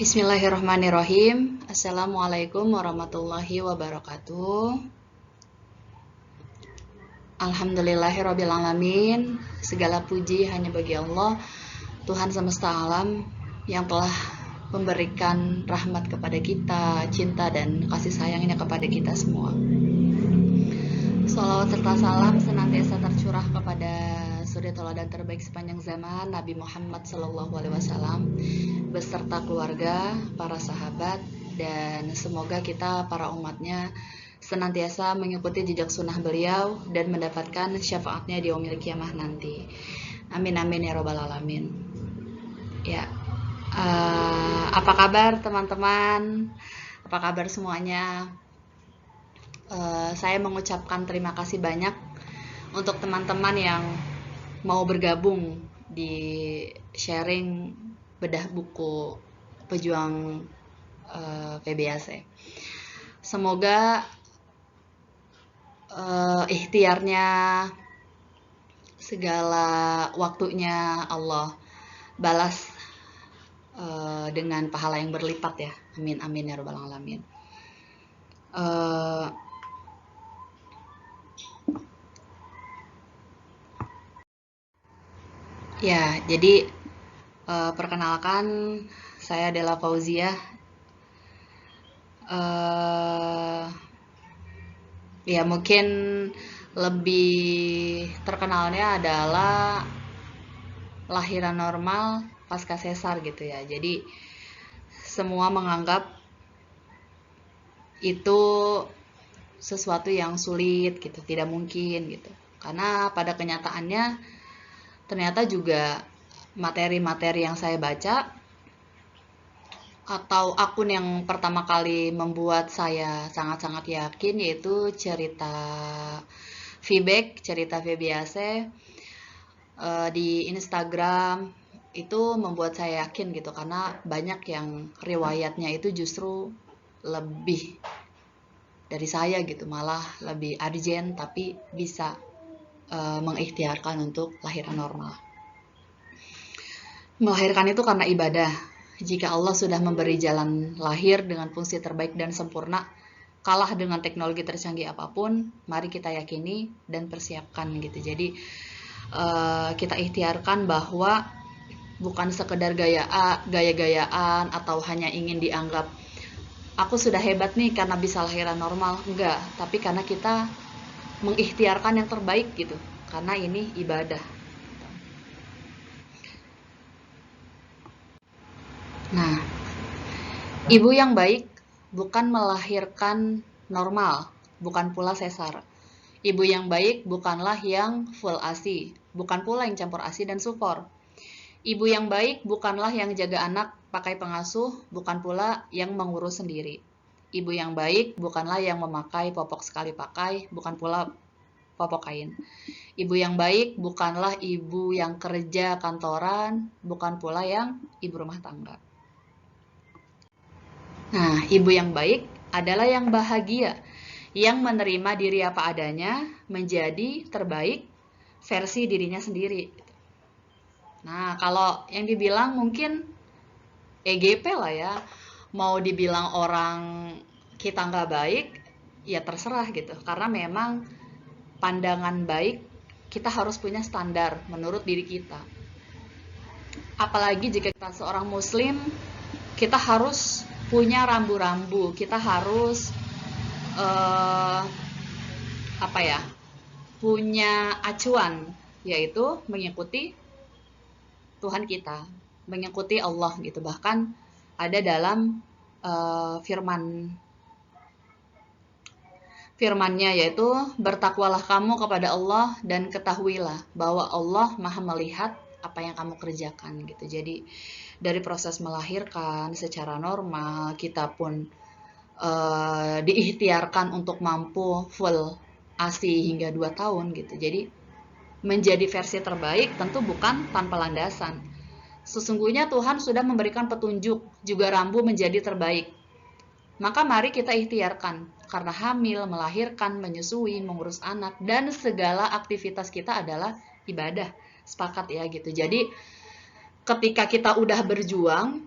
Bismillahirrahmanirrahim. Assalamualaikum warahmatullahi wabarakatuh. Alhamdulillahirrabbilalamin. Segala puji hanya bagi Allah, Tuhan semesta alam, yang telah memberikan rahmat kepada kita, cinta dan kasih sayangnya kepada kita semua. Shalawat serta salam senantiasa tercurah kepada suri teladan terbaik sepanjang zaman, Nabi Muhammad SAW, beserta keluarga, para sahabat, dan semoga kita para umatnya senantiasa mengikuti jejak sunnah beliau dan mendapatkan syafaatnya di yaumil kiamah nanti. Amin amin ya robbal alamin. Ya, apa kabar teman-teman? Apa kabar semuanya? Saya mengucapkan terima kasih banyak untuk teman-teman yang mau bergabung di sharing bedah buku pejuang PBAC. Semoga ikhtiarnya, segala waktunya Allah balas dengan pahala yang berlipat ya. Amin amin ya rabbal alamin. Ya, jadi perkenalkan, saya adalah Fauziah. Ya mungkin lebih terkenalnya adalah lahiran normal pasca sesar gitu ya. Jadi semua menganggap itu sesuatu yang sulit gitu, tidak mungkin gitu. Karena pada kenyataannya ternyata juga materi-materi yang saya baca atau akun yang pertama kali membuat saya sangat-sangat yakin, yaitu cerita feedback, cerita VBAC di Instagram, itu membuat saya yakin gitu, karena banyak yang riwayatnya itu justru lebih dari saya gitu, malah lebih urgent tapi bisa mengikhtiarkan untuk lahiran normal. Melahirkan itu karena ibadah. Jika Allah sudah memberi jalan lahir dengan fungsi terbaik dan sempurna, kalah dengan teknologi tercanggih apapun, mari kita yakini dan persiapkan gitu. Jadi kita ikhtiarkan bahwa bukan sekedar gaya-gayaan atau hanya ingin dianggap aku sudah hebat nih karena bisa lahiran normal, enggak, tapi karena kita mengikhtiarkan yang terbaik gitu, karena ini ibadah. Nah, ibu yang baik bukan melahirkan normal, bukan pula sesar. Ibu yang baik bukanlah yang full ASI, bukan pula yang campur ASI dan sufor. Ibu yang baik bukanlah yang jaga anak pakai pengasuh, bukan pula yang mengurus sendiri. Ibu yang baik bukanlah yang memakai popok sekali pakai, bukan pula popok kain. Ibu yang baik bukanlah ibu yang kerja kantoran, bukan pula yang ibu rumah tangga. Nah, ibu yang baik adalah yang bahagia, yang menerima diri apa adanya, menjadi terbaik versi dirinya sendiri. Nah, kalau yang dibilang mungkin EGP lah ya, mau dibilang orang kita nggak baik, ya terserah gitu. Karena memang pandangan baik, kita harus punya standar menurut diri kita. Apalagi jika kita seorang muslim, kita harus punya rambu-rambu, kita harus punya acuan, yaitu mengikuti Tuhan kita, mengikuti Allah gitu. Bahkan ada dalam firman-Nya, yaitu bertakwalah kamu kepada Allah dan ketahuilah bahwa Allah Maha melihat apa yang kamu kerjakan gitu. Jadi dari proses melahirkan secara normal, kita pun diikhtiarkan untuk mampu full ASI hingga 2 tahun gitu. Jadi menjadi versi terbaik tentu bukan tanpa landasan. Sesungguhnya Tuhan sudah memberikan petunjuk, juga rambu menjadi terbaik. Maka mari kita ikhtiarkan, karena hamil, melahirkan, menyusui, mengurus anak, dan segala aktivitas kita adalah ibadah. Sepakat ya gitu. Jadi ketika kita udah berjuang,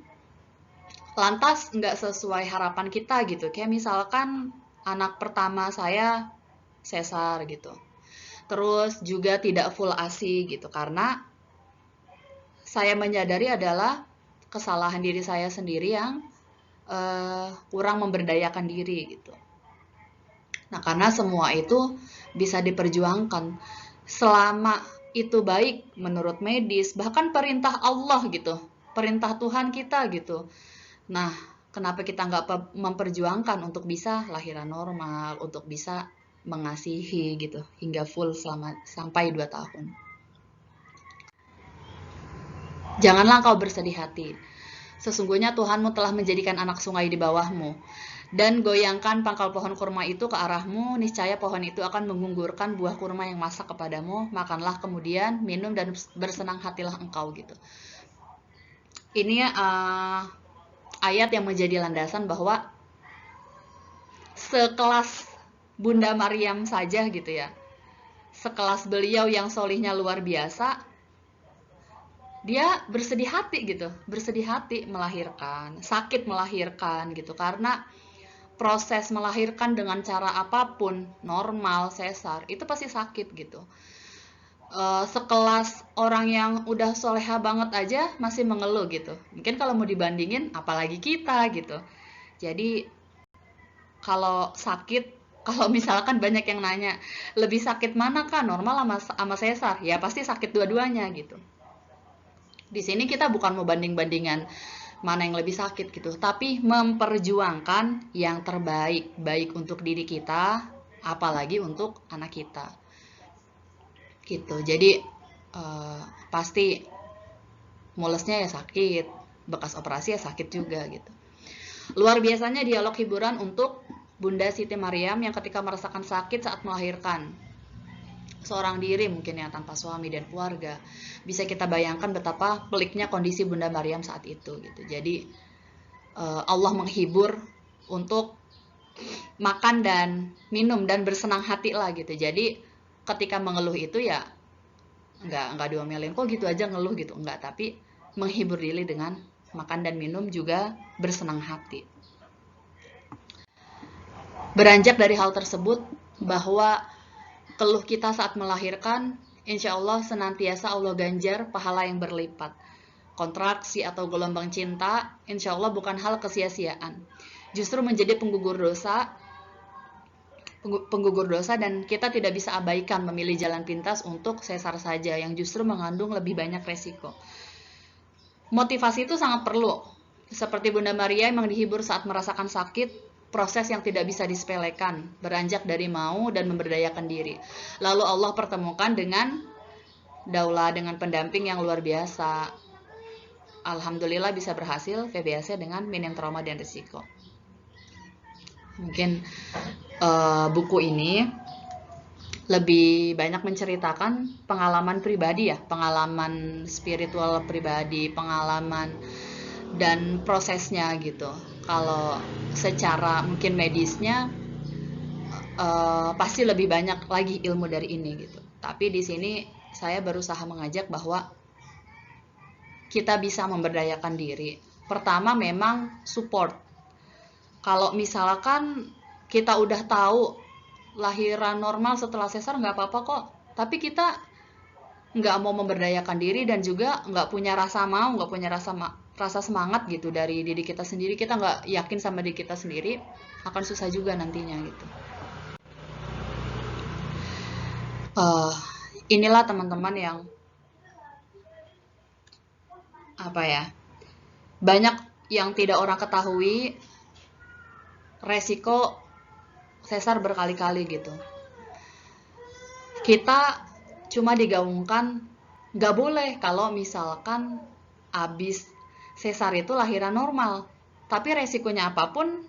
lantas nggak sesuai harapan kita gitu. Kayak misalkan anak pertama saya sesar gitu. Terus juga tidak full ASI gitu, karena saya menyadari adalah kesalahan diri saya sendiri yang kurang memberdayakan diri gitu. Nah, karena semua itu bisa diperjuangkan selama itu baik menurut medis, bahkan perintah Allah gitu, perintah Tuhan kita gitu. Nah, kenapa kita nggak memperjuangkan untuk bisa lahiran normal, untuk bisa mengasihi gitu hingga full selama sampai 2 tahun. Janganlah kau bersedih hati. Sesungguhnya Tuhanmu telah menjadikan anak sungai di bawahmu. Dan goyangkan pangkal pohon kurma itu ke arahmu, niscaya pohon itu akan menggugurkan buah kurma yang masak kepadamu. Makanlah kemudian, minum dan bersenang hatilah engkau gitu. Ini ayat yang menjadi landasan bahwa sekelas Bunda Maryam saja gitu ya, sekelas beliau yang solihnya luar biasa, dia bersedih hati gitu, bersedih hati melahirkan, sakit melahirkan gitu, karena proses melahirkan dengan cara apapun, normal, sesar, itu pasti sakit gitu. Sekelas orang yang udah soleha banget aja masih mengeluh gitu. Mungkin kalau mau dibandingin, apalagi kita gitu. Jadi kalau sakit, kalau misalkan banyak yang nanya, lebih sakit mana kah, normal sama sesar? Ya pasti sakit dua-duanya gitu. Di sini kita bukan mau banding-bandingan mana yang lebih sakit gitu, tapi memperjuangkan yang terbaik, baik untuk diri kita, apalagi untuk anak kita. Gitu. Jadi pasti mulesnya ya sakit, bekas operasi ya sakit juga gitu. Luar biasanya dialog hiburan untuk Bunda Siti Maryam yang ketika merasakan sakit saat melahirkan seorang diri mungkin ya, tanpa suami dan keluarga. Bisa kita bayangkan betapa peliknya kondisi Bunda Maryam saat itu gitu. Jadi Allah menghibur untuk makan dan minum dan bersenang hati lah gitu. Jadi ketika mengeluh itu ya nggak diomelin kok gitu aja ngeluh gitu, enggak, tapi menghibur diri dengan makan dan minum juga bersenang hati. Beranjak dari hal tersebut bahwa keluh kita saat melahirkan, insya Allah senantiasa Allah ganjar pahala yang berlipat. Kontraksi atau gelombang cinta, insya Allah bukan hal kesia-siaan. Justru menjadi penggugur dosa dan kita tidak bisa abaikan memilih jalan pintas untuk sesar saja yang justru mengandung lebih banyak resiko. Motivasi itu sangat perlu. Seperti Bunda Maria memang dihibur saat merasakan sakit, proses yang tidak bisa disepelekan, beranjak dari mau dan memberdayakan diri. Lalu Allah pertemukan dengan Daula, dengan pendamping yang luar biasa. Alhamdulillah bisa berhasil VBAC dengan minim trauma dan risiko. Mungkin buku ini lebih banyak menceritakan pengalaman pribadi ya, pengalaman spiritual pribadi, pengalaman dan prosesnya gitu. Kalau secara mungkin medisnya pasti lebih banyak lagi ilmu dari ini gitu. Tapi di sini saya berusaha mengajak bahwa kita bisa memberdayakan diri. Pertama memang support. Kalau misalkan kita udah tahu lahiran normal setelah sesar nggak apa-apa kok, tapi kita nggak mau memberdayakan diri dan juga nggak punya rasa mau, nggak punya rasa semangat gitu dari diri kita sendiri, kita nggak yakin sama diri kita sendiri, akan susah juga nantinya gitu. Inilah teman-teman yang apa ya, banyak yang tidak orang ketahui resiko sesar berkali-kali gitu. Kita cuma digaungkan nggak boleh kalau misalkan abis sesar itu lahiran normal, tapi resikonya apapun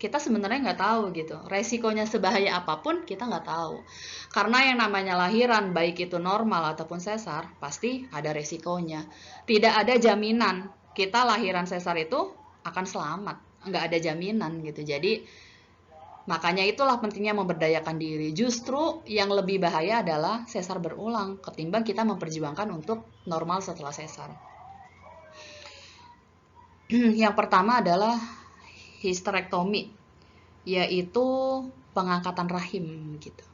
kita sebenarnya nggak tahu gitu. Resikonya sebahaya apapun kita nggak tahu, karena yang namanya lahiran baik itu normal ataupun sesar pasti ada resikonya. Tidak ada jaminan kita lahiran sesar itu akan selamat, nggak ada jaminan gitu. Jadi makanya itulah pentingnya memberdayakan diri. Justru yang lebih bahaya adalah sesar berulang ketimbang kita memperjuangkan untuk normal setelah sesar. Yang pertama adalah histerektomi, yaitu pengangkatan rahim gitu.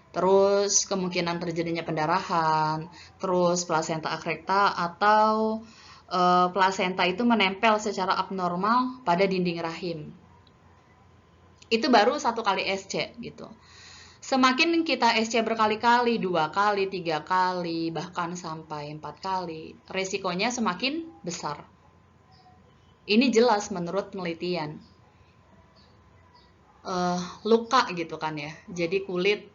Terus kemungkinan terjadinya pendarahan, terus plasenta akrekta atau plasenta itu menempel secara abnormal pada dinding rahim. Itu baru 1 kali SC gitu. Semakin kita SC berkali-kali, 2 kali, 3 kali, bahkan sampai 4 kali, resikonya semakin besar. Ini jelas menurut penelitian. Luka gitu kan ya, jadi kulit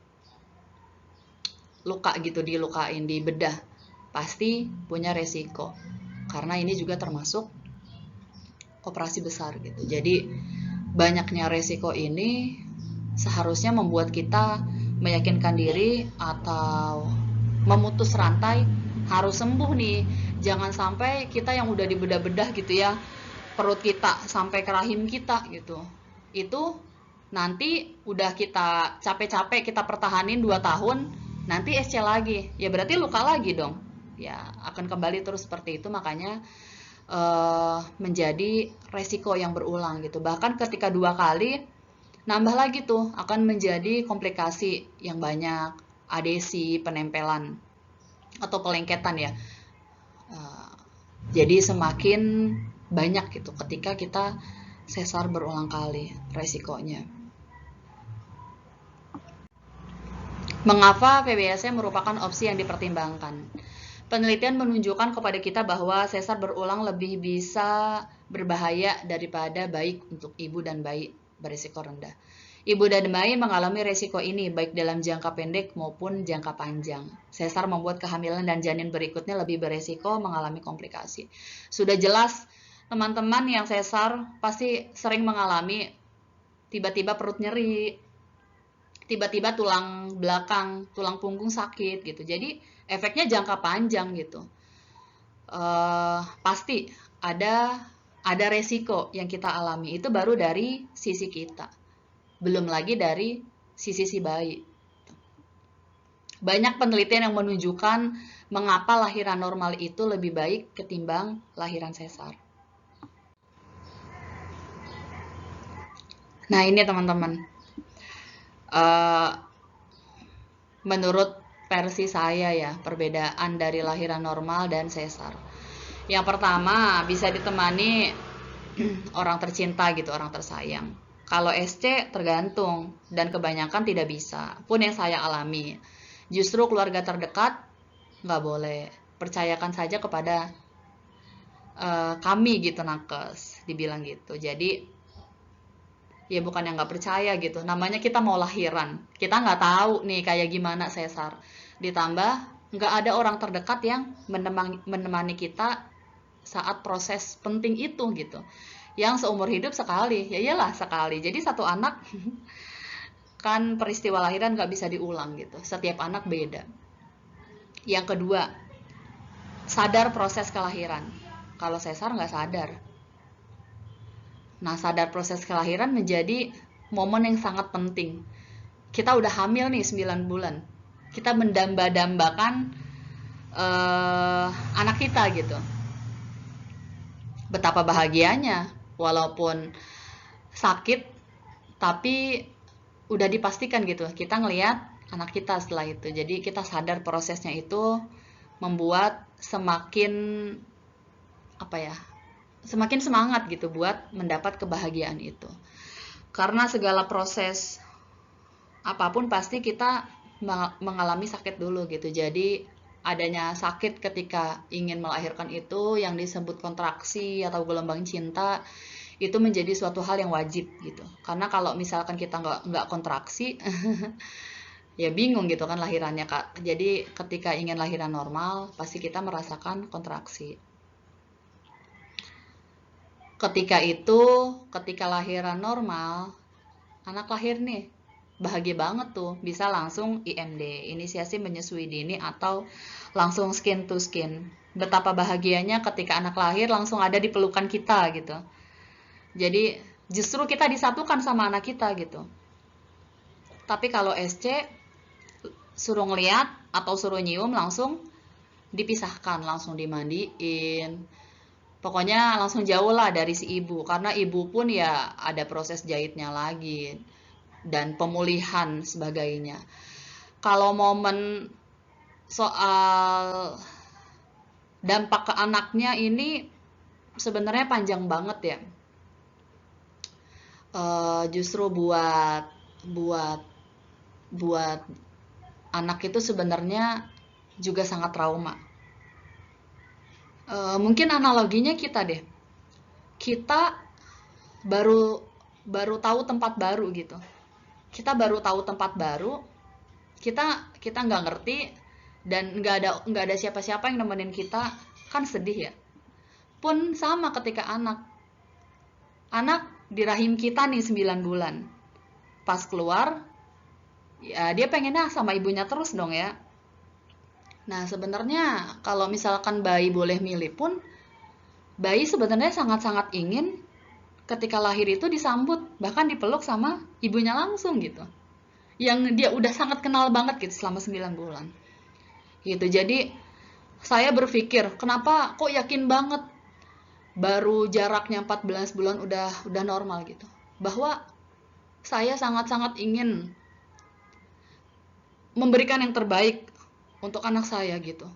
luka gitu, dilukain, di bedah, pasti punya resiko. Karena ini juga termasuk operasi besar gitu. Jadi banyaknya resiko ini seharusnya membuat kita meyakinkan diri atau memutus rantai harus sembuh nih. Jangan sampai kita yang udah dibedah-bedah gitu ya, perut kita sampai ke rahim kita gitu. Itu nanti udah kita capek-capek kita pertahanin 2 tahun, nanti SC lagi. Ya berarti luka lagi dong. Ya akan kembali terus seperti itu, makanya menjadi resiko yang berulang gitu. Bahkan ketika 2 kali nambah lagi tuh akan menjadi komplikasi yang banyak, adesi, penempelan atau pelengketan ya. Jadi semakin banyak gitu ketika kita sesar berulang kali resikonya. Mengapa PBSC merupakan opsi yang dipertimbangkan? Penelitian menunjukkan kepada kita bahwa sesar berulang lebih bisa berbahaya daripada baik untuk ibu dan bayi berisiko rendah. Ibu dan bayi mengalami resiko ini baik dalam jangka pendek maupun jangka panjang. Sesar membuat kehamilan dan janin berikutnya lebih beresiko mengalami komplikasi. Sudah jelas teman-teman yang sesar pasti sering mengalami tiba-tiba perut nyeri, tiba-tiba tulang belakang, tulang punggung sakit gitu. Jadi efeknya jangka panjang gitu. Pasti ada resiko yang kita alami. Itu baru dari sisi kita. Belum lagi dari sisi si bayi. Banyak penelitian yang menunjukkan mengapa lahiran normal itu lebih baik ketimbang lahiran sesar. Nah ini teman-teman, menurut versi saya ya, perbedaan dari lahiran normal dan sesar. Yang pertama, bisa ditemani orang tercinta gitu, orang tersayang. Kalau SC tergantung dan kebanyakan tidak bisa. Pun yang saya alami, justru keluarga terdekat nggak boleh. Percayakan saja kepada kami gitu nakes, dibilang gitu. Jadi ya bukan yang nggak percaya gitu. Namanya kita mau lahiran, kita nggak tahu nih kayak gimana sesar. Ditambah nggak ada orang terdekat yang menemani kita saat proses penting itu gitu. Yang seumur hidup sekali, ya iyalah sekali. Jadi satu anak kan peristiwa lahiran nggak bisa diulang gitu. Setiap anak beda. Yang kedua, sadar proses kelahiran. Kalau sesar nggak sadar. Nah, sadar proses kelahiran menjadi momen yang sangat penting. Kita udah hamil nih 9 bulan. Kita mendamba-dambakan anak kita gitu. Betapa bahagianya, walaupun sakit, tapi udah dipastikan gitu. Kita ngelihat anak kita setelah itu. Jadi kita sadar prosesnya itu membuat semakin semakin semangat gitu buat mendapat kebahagiaan itu. Karena segala proses apapun pasti kita mengalami sakit dulu gitu. Jadi adanya sakit ketika ingin melahirkan itu yang disebut kontraksi atau gelombang cinta itu menjadi suatu hal yang wajib gitu. Karena kalau misalkan kita nggak kontraksi ya bingung gitu kan lahirannya Kak. Jadi ketika ingin lahiran normal pasti kita merasakan kontraksi. Ketika lahiran normal, anak lahir nih, bahagia banget tuh, bisa langsung IMD, inisiasi menyusui dini atau langsung skin to skin. Betapa bahagianya ketika anak lahir langsung ada di pelukan kita gitu. Jadi justru kita disatukan sama anak kita gitu. Tapi kalau SC, suruh ngeliat atau suruh nyium langsung dipisahkan, langsung dimandiin, Pokoknya langsung jauh lah dari si ibu, karena ibu pun ya ada proses jahitnya lagi dan pemulihan sebagainya. Kalau momen soal dampak ke anaknya ini sebenarnya panjang banget ya. Justru buat buat anak itu sebenarnya juga sangat trauma. Mungkin analoginya kita deh. Kita baru baru tahu tempat baru gitu. Kita baru tahu tempat baru, kita nggak ngerti dan nggak ada siapa-siapa yang nemenin kita, kan sedih ya. Pun sama ketika anak di rahim kita nih 9 bulan. Pas keluar, ya dia pengennya sama ibunya terus dong ya. Nah, sebenarnya kalau misalkan bayi boleh milih pun, bayi sebenarnya sangat-sangat ingin ketika lahir itu disambut, bahkan dipeluk sama ibunya langsung gitu. Yang dia udah sangat kenal banget gitu selama 9 bulan. Gitu. Jadi, saya berpikir, kenapa kok yakin banget baru jaraknya 14 bulan udah normal gitu. Bahwa saya sangat-sangat ingin memberikan yang terbaik untuk anak saya gitu.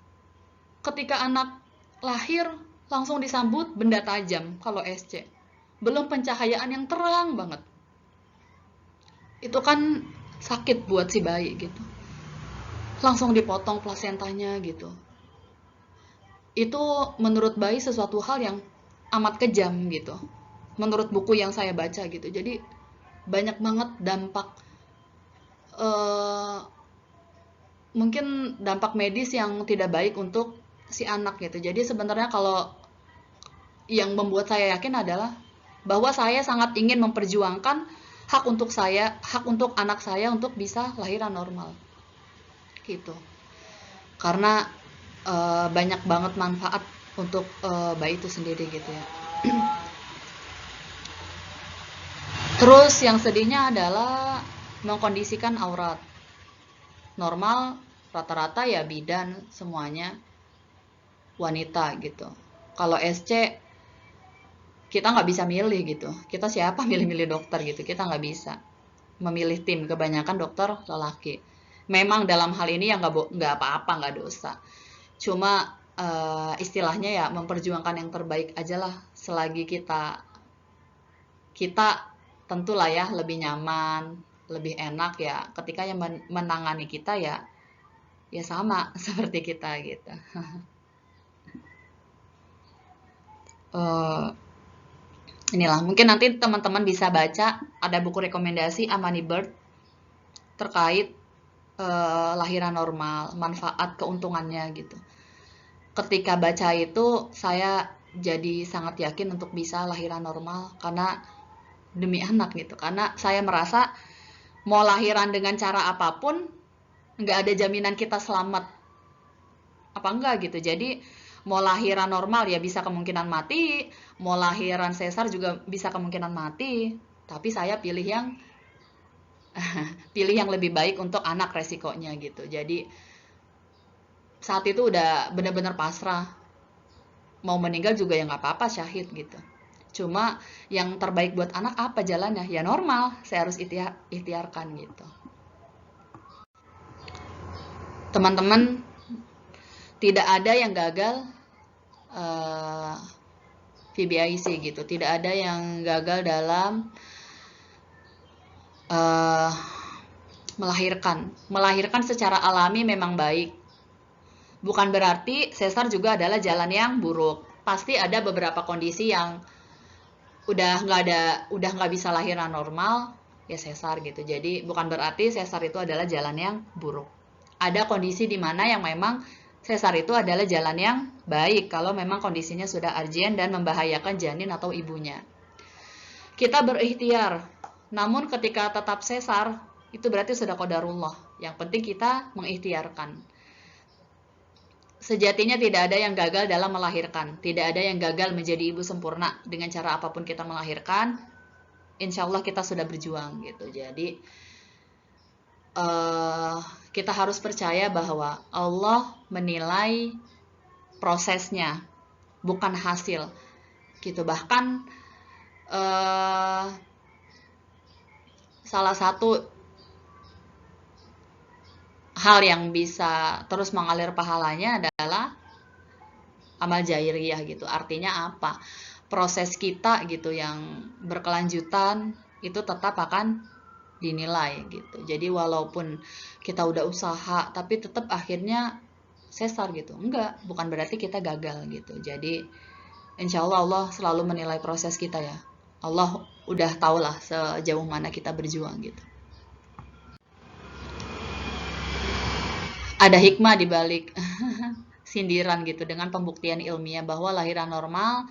Ketika anak lahir langsung disambut benda tajam kalau SC. Belum pencahayaan yang terang banget. Itu kan sakit buat si bayi gitu. Langsung dipotong plasentanya gitu. Itu menurut bayi sesuatu hal yang amat kejam gitu. Menurut buku yang saya baca gitu. Jadi banyak banget dampak mungkin dampak medis yang tidak baik untuk si anak gitu. Jadi sebenarnya kalau yang membuat saya yakin adalah bahwa saya sangat ingin memperjuangkan hak untuk anak saya untuk bisa lahiran normal. Gitu. Karena banyak banget manfaat untuk bayi itu sendiri gitu ya. Terus yang sedihnya adalah mengkondisikan aurat. Normal rata-rata ya bidan semuanya wanita gitu. Kalau SC kita nggak bisa milih gitu. Kita siapa milih-milih dokter gitu. Kita nggak bisa memilih tim. Kebanyakan dokter lelaki. Memang dalam hal ini ya nggak apa-apa, nggak dosa. Cuma istilahnya ya memperjuangkan yang terbaik aja lah. Selagi kita tentulah ya lebih nyaman, lebih enak ya. Ketika yang menangani kita ya sama seperti kita gitu. Inilah mungkin nanti teman-teman bisa baca ada buku rekomendasi Amani Bird terkait lahiran normal, manfaat keuntungannya gitu. Ketika baca itu saya jadi sangat yakin untuk bisa lahiran normal karena demi anak gitu. Karena saya merasa mau lahiran dengan cara apapun nggak ada jaminan kita selamat apa enggak gitu. Jadi mau lahiran normal ya bisa kemungkinan mati, mau lahiran sesar juga bisa kemungkinan mati. Tapi saya pilih yang lebih baik untuk anak resikonya gitu. Jadi saat itu udah benar-benar pasrah. Mau meninggal juga ya nggak apa-apa, syahid gitu. Cuma yang terbaik buat anak apa jalannya? Ya normal, saya harus ikhtiarkan gitu. Teman-teman, tidak ada yang gagal VBIC gitu. Tidak ada yang gagal dalam melahirkan secara alami memang baik. Bukan berarti sesar juga adalah jalan yang buruk. Pasti ada beberapa kondisi yang udah nggak bisa lahiran normal ya sesar gitu. Jadi bukan berarti sesar itu adalah jalan yang buruk. Ada kondisi di mana yang memang sesar itu adalah jalan yang baik kalau memang kondisinya sudah urgent dan membahayakan janin atau ibunya. Kita berikhtiar, namun ketika tetap sesar, itu berarti sudah qadarullah. Yang penting kita mengikhtiarkan. Sejatinya tidak ada yang gagal dalam melahirkan. Tidak ada yang gagal menjadi ibu sempurna. Dengan cara apapun kita melahirkan, insya Allah kita sudah berjuang gitu. Jadi kita harus percaya bahwa Allah menilai prosesnya, bukan hasil. gitu. Bahkan salah satu hal yang bisa terus mengalir pahalanya adalah amal jairiyah gitu. Artinya apa? Proses kita gitu yang berkelanjutan itu tetap akan dinilai gitu. Jadi walaupun kita udah usaha tapi tetap akhirnya sesar gitu. Enggak, bukan berarti kita gagal gitu. Jadi insya Allah Allah selalu menilai proses kita ya. Allah udah tau lah sejauh mana kita berjuang gitu. Ada hikmah di balik sindiran gitu dengan pembuktian ilmiah bahwa lahiran normal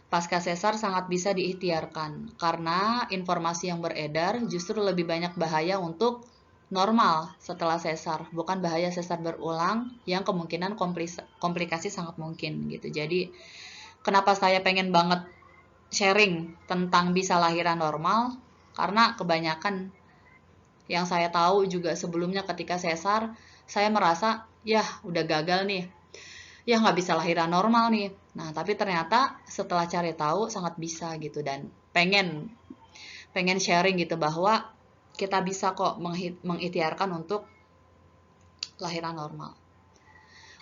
pasca sesar sangat bisa diikhtiarkan karena informasi yang beredar justru lebih banyak bahaya untuk normal setelah sesar, bukan bahaya sesar berulang yang kemungkinan komplikasi sangat mungkin gitu. Jadi kenapa saya pengen banget sharing tentang bisa lahiran normal, karena kebanyakan yang saya tahu juga sebelumnya ketika sesar saya merasa ya udah gagal nih, ya nggak bisa lahiran normal nih. Nah tapi ternyata setelah cari tahu sangat bisa gitu, dan pengen sharing gitu bahwa kita bisa kok mengikhtiarkan untuk lahiran normal.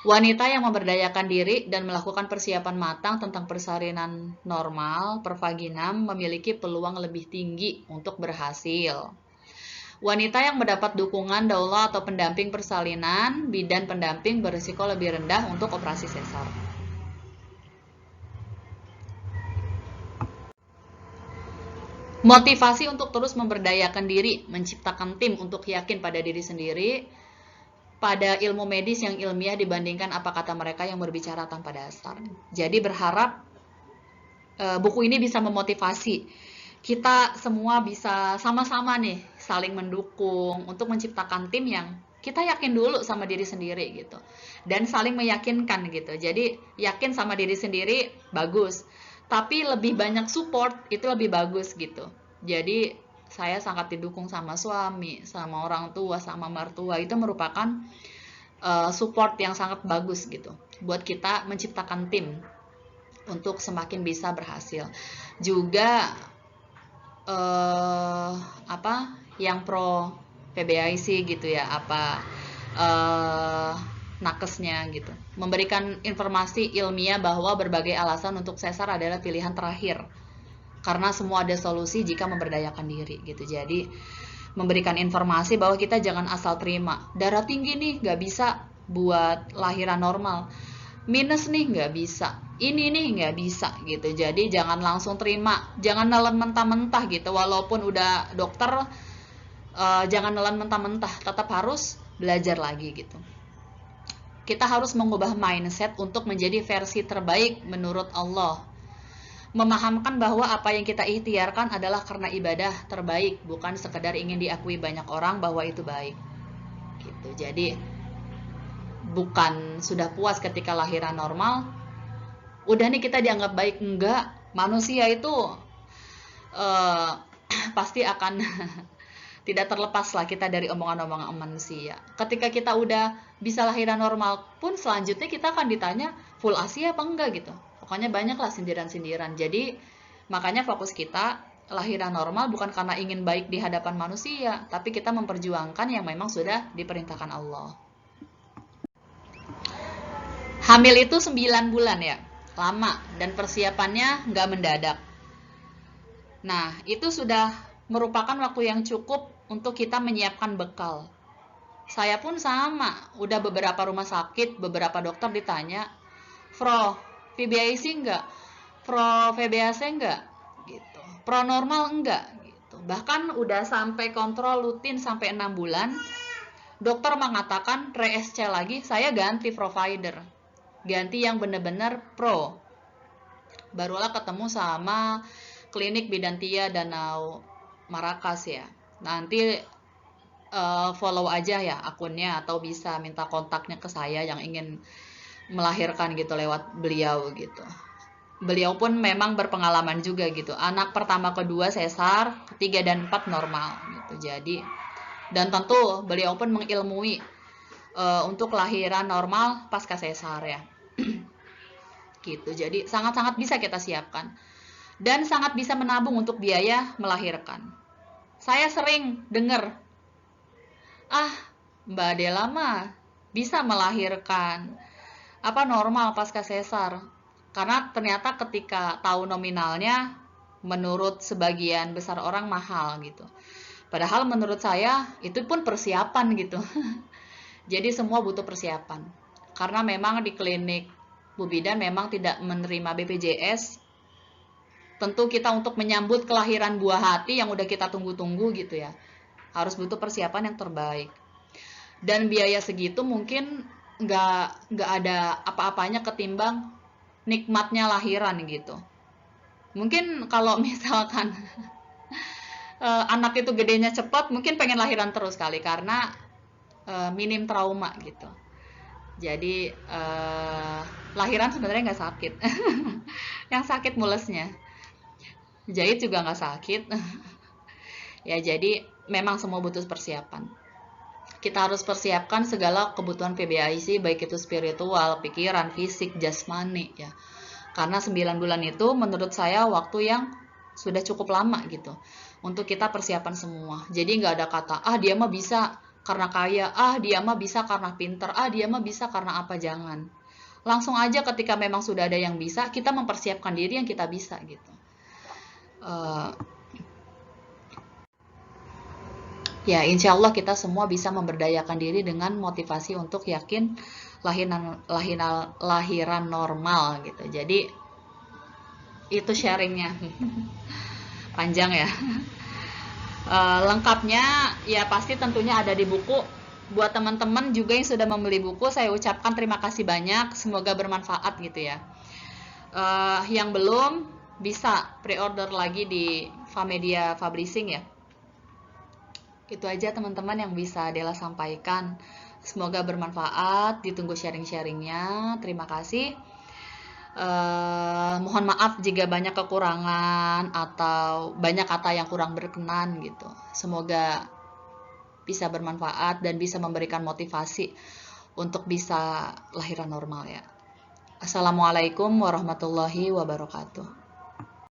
Wanita yang memberdayakan diri dan melakukan persiapan matang tentang persalinan normal pervaginam memiliki peluang lebih tinggi untuk berhasil. Wanita yang mendapat dukungan doula atau pendamping persalinan, bidan pendamping berisiko lebih rendah untuk operasi sesar. Motivasi untuk terus memberdayakan diri, menciptakan tim untuk yakin pada diri sendiri, pada ilmu medis yang ilmiah dibandingkan apa kata mereka yang berbicara tanpa dasar. Jadi berharap buku ini bisa memotivasi kita semua bisa sama-sama nih saling mendukung untuk menciptakan tim yang kita yakin dulu sama diri sendiri gitu, dan saling meyakinkan gitu. Jadi yakin sama diri sendiri bagus, tapi lebih banyak support itu lebih bagus gitu. Jadi saya sangat didukung sama suami, sama orang tua, sama mertua. Itu merupakan support yang sangat bagus gitu buat kita menciptakan tim untuk semakin bisa berhasil. Juga yang pro PBIC gitu ya, nakesnya gitu, memberikan informasi ilmiah bahwa berbagai alasan untuk sesar adalah pilihan terakhir karena semua ada solusi jika memberdayakan diri gitu. Jadi memberikan informasi bahwa kita jangan asal terima darah tinggi nih nggak bisa buat lahiran normal, minus nih nggak bisa, ini nih nggak bisa gitu. Jadi jangan langsung terima, jangan nelan mentah-mentah gitu. Walaupun udah dokter, jangan nelan mentah-mentah, tetap harus belajar lagi gitu. Kita harus mengubah mindset untuk menjadi versi terbaik menurut Allah. Memahamkan bahwa apa yang kita ikhtiarkan adalah karena ibadah terbaik, bukan sekedar ingin diakui banyak orang bahwa itu baik gitu. Jadi bukan sudah puas ketika lahiran normal udah nih kita dianggap baik. Enggak, manusia itu pasti akan tidak terlepas lah kita dari omongan-omongan manusia. Ketika kita udah bisa lahiran normal pun selanjutnya kita akan ditanya full ASI apa enggak gitu. Pokoknya banyak lah sindiran-sindiran. Jadi makanya fokus kita lahiran normal bukan karena ingin baik di hadapan manusia, tapi kita memperjuangkan yang memang sudah diperintahkan Allah. Hamil itu 9 bulan ya, lama, dan persiapannya nggak mendadak. Nah, itu sudah merupakan waktu yang cukup untuk kita menyiapkan bekal. Saya pun sama, udah beberapa rumah sakit, beberapa dokter ditanya, Pro PBIC enggak? Pro VBAC enggak? Gitu. Pro normal enggak? Gitu. Bahkan udah sampai kontrol rutin sampai 6 bulan, dokter mengatakan re-SC lagi, saya ganti provider. Ganti yang benar-benar pro. Barulah ketemu sama klinik Bidantia Danau Marakas ya. Nanti follow aja ya akunnya, atau bisa minta kontaknya ke saya yang ingin melahirkan gitu lewat beliau gitu. Beliau pun memang berpengalaman juga gitu. Anak pertama, kedua sesar, ketiga dan 4 normal gitu. Jadi dan tentu beliau pun mengilmui untuk lahiran normal pasca sesar ya. gitu. Jadi sangat-sangat bisa kita siapkan dan sangat bisa menabung untuk biaya melahirkan. Saya sering dengar, Mbak Adela mah bisa melahirkan normal pasca sesar. Karena ternyata ketika tahu nominalnya, menurut sebagian besar orang mahal gitu. Padahal menurut saya itu pun persiapan gitu. Jadi semua butuh persiapan. Karena memang di klinik Bu Bidan memang tidak menerima BPJS. Tentu kita untuk menyambut kelahiran buah hati yang udah kita tunggu-tunggu gitu ya. Harus butuh persiapan yang terbaik. Dan biaya segitu mungkin nggak ada apa-apanya ketimbang nikmatnya lahiran gitu. Mungkin kalau misalkan anak itu gedenya cepat, mungkin pengen lahiran terus kali karena minim trauma gitu. Jadi lahiran sebenarnya nggak sakit, yang sakit mulesnya. Jahit juga nggak sakit. Ya jadi memang semua butuh persiapan. Kita harus persiapkan segala kebutuhan PBIC, baik itu spiritual, pikiran, fisik, jasmani ya. Karena 9 bulan itu menurut saya waktu yang sudah cukup lama gitu untuk kita persiapan semua. Jadi nggak ada kata, dia mah bisa karena kaya, dia mah bisa karena pinter, dia mah bisa karena apa, jangan. Langsung aja ketika memang sudah ada yang bisa, kita mempersiapkan diri yang kita bisa gitu. Ya, insya Allah kita semua bisa memberdayakan diri dengan motivasi untuk yakin lahiran normal gitu. Jadi itu sharingnya. Panjang ya. Lengkapnya ya pasti tentunya ada di buku. Buat teman-teman juga yang sudah membeli buku, saya ucapkan terima kasih banyak. Semoga bermanfaat gitu ya. Yang belum bisa pre-order lagi di Famedia Publishing ya. Itu aja teman-teman yang bisa Dela sampaikan. Semoga bermanfaat, ditunggu sharing-sharingnya. Terima kasih. Mohon maaf jika banyak kekurangan atau banyak kata yang kurang berkenan gitu. Semoga bisa bermanfaat dan bisa memberikan motivasi untuk bisa lahiran normal ya. Assalamualaikum warahmatullahi wabarakatuh.